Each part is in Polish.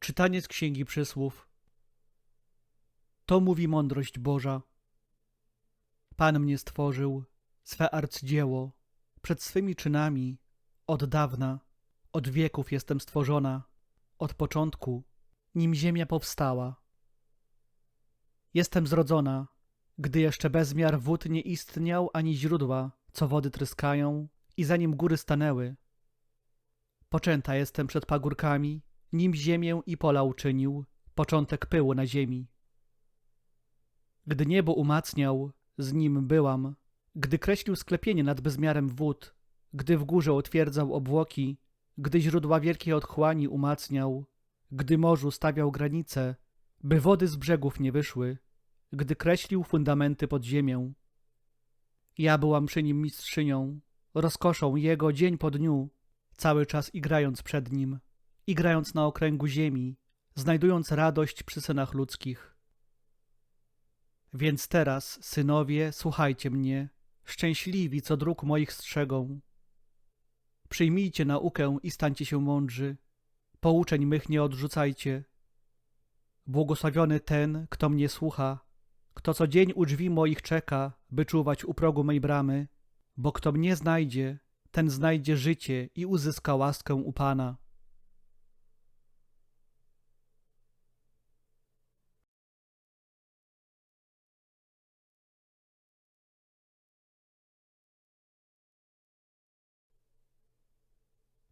Czytanie z Księgi Przysłów. To mówi mądrość Boża. Pan mnie stworzył, swe arcydzieło, przed swymi czynami, od dawna, od wieków jestem stworzona, od początku, nim ziemia powstała. Jestem zrodzona, gdy jeszcze bezmiar wód nie istniał, ani źródła, co wody tryskają, i zanim góry stanęły. Poczęta jestem przed pagórkami, nim ziemię i pola uczynił, początek pyłu na ziemi. Gdy niebo umacniał, z nim byłam, gdy kreślił sklepienie nad bezmiarem wód, gdy w górze utwierdzał obłoki, gdy źródła wielkiej otchłani umacniał, gdy morzu stawiał granice, by wody z brzegów nie wyszły, gdy kreślił fundamenty pod ziemią. Ja byłam przy nim mistrzynią, rozkoszą jego dzień po dniu, cały czas igrając przed nim, igrając na okręgu ziemi, znajdując radość przy synach ludzkich. Więc teraz, synowie, słuchajcie mnie, szczęśliwi, co dróg moich strzegą. Przyjmijcie naukę i stańcie się mądrzy, pouczeń mych nie odrzucajcie. Błogosławiony ten, kto mnie słucha, kto co dzień u drzwi moich czeka, by czuwać u progu mej bramy, bo kto mnie znajdzie, ten znajdzie życie i uzyska łaskę u Pana.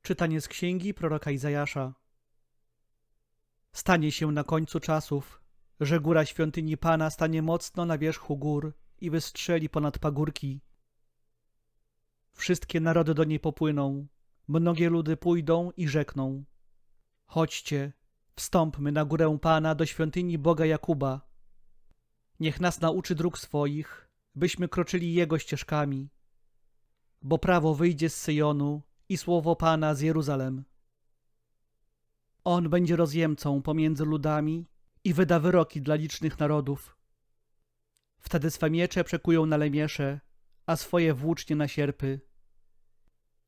Czytanie z księgi proroka Izajasza. Stanie się na końcu czasów, że góra świątyni Pana stanie mocno na wierzchu gór i wystrzeli ponad pagórki. Wszystkie narody do niej popłyną, mnogie ludy pójdą i rzekną: chodźcie, wstąpmy na górę Pana, do świątyni Boga Jakuba. Niech nas nauczy dróg swoich, byśmy kroczyli Jego ścieżkami. Bo prawo wyjdzie z Syjonu i słowo Pana z Jeruzalem. On będzie rozjemcą pomiędzy ludami i wyda wyroki dla licznych narodów. Wtedy swe miecze przekują na lemiesze, a swoje włócznie na sierpy.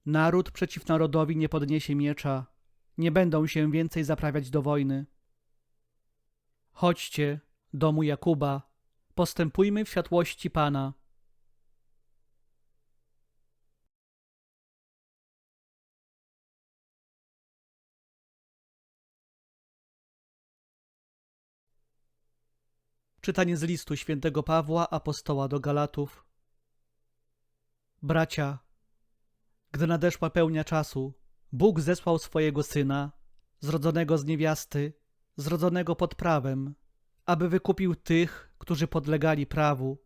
Naród przeciw narodowi nie podniesie miecza, nie będą się więcej zaprawiać do wojny. Chodźcie, domu Jakuba, postępujmy w światłości Pana. Czytanie z listu świętego Pawła, apostoła do Galatów. Bracia, gdy nadeszła pełnia czasu, Bóg zesłał swojego Syna, zrodzonego z niewiasty, zrodzonego pod prawem, aby wykupił tych, którzy podlegali prawu,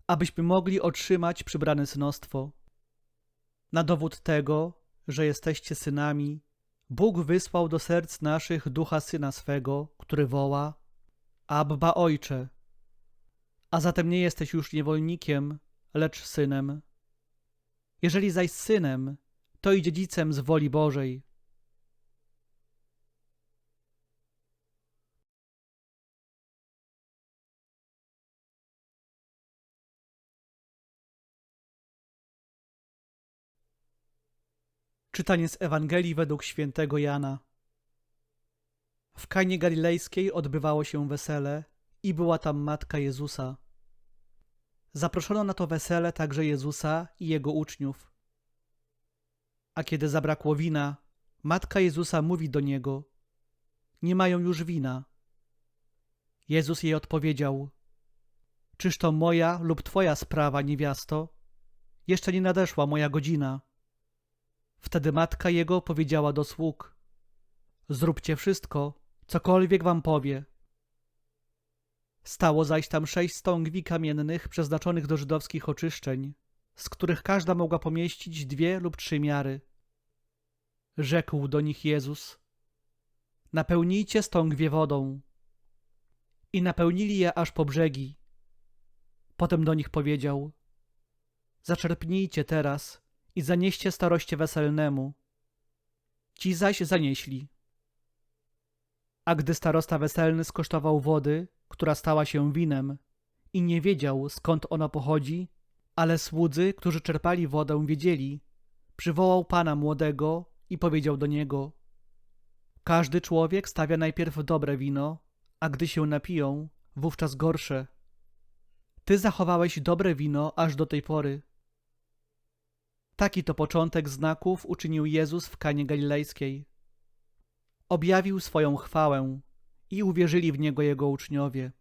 abyśmy mogli otrzymać przybrane synostwo. Na dowód tego, że jesteście synami, Bóg wysłał do serc naszych Ducha Syna swego, który woła: Abba, Ojcze. A zatem nie jesteś już niewolnikiem, lecz synem. Jeżeli zaś synem, to i dziedzicem z woli Bożej. Czytanie z Ewangelii według świętego Jana. W Kanie Galilejskiej odbywało się wesele i była tam matka Jezusa. Zaproszono na to wesele także Jezusa i jego uczniów. A kiedy zabrakło wina, matka Jezusa mówi do niego: nie mają już wina. Jezus jej odpowiedział: czyż to moja lub twoja sprawa, niewiasto? Jeszcze nie nadeszła moja godzina. Wtedy matka jego powiedziała do sług: zróbcie wszystko, cokolwiek wam powie. Stało zaś tam 6 stągwi kamiennych przeznaczonych do żydowskich oczyszczeń, z których każda mogła pomieścić 2 lub 3 miary. Rzekł do nich Jezus: napełnijcie stągwie wodą. I napełnili je aż po brzegi. Potem do nich powiedział: zaczerpnijcie teraz i zanieście staroście weselnemu. Ci zaś zanieśli. A gdy starosta weselny skosztował wody, która stała się winem, i nie wiedział, skąd ona pochodzi, ale słudzy, którzy czerpali wodę, wiedzieli, przywołał pana młodego i powiedział do niego: Każdy człowiek stawia najpierw dobre wino, a gdy się napiją, wówczas gorsze. Ty zachowałeś dobre wino aż do tej pory. Taki to początek znaków uczynił Jezus w Kanie Galilejskiej. Objawił swoją chwałę i uwierzyli w Niego Jego uczniowie.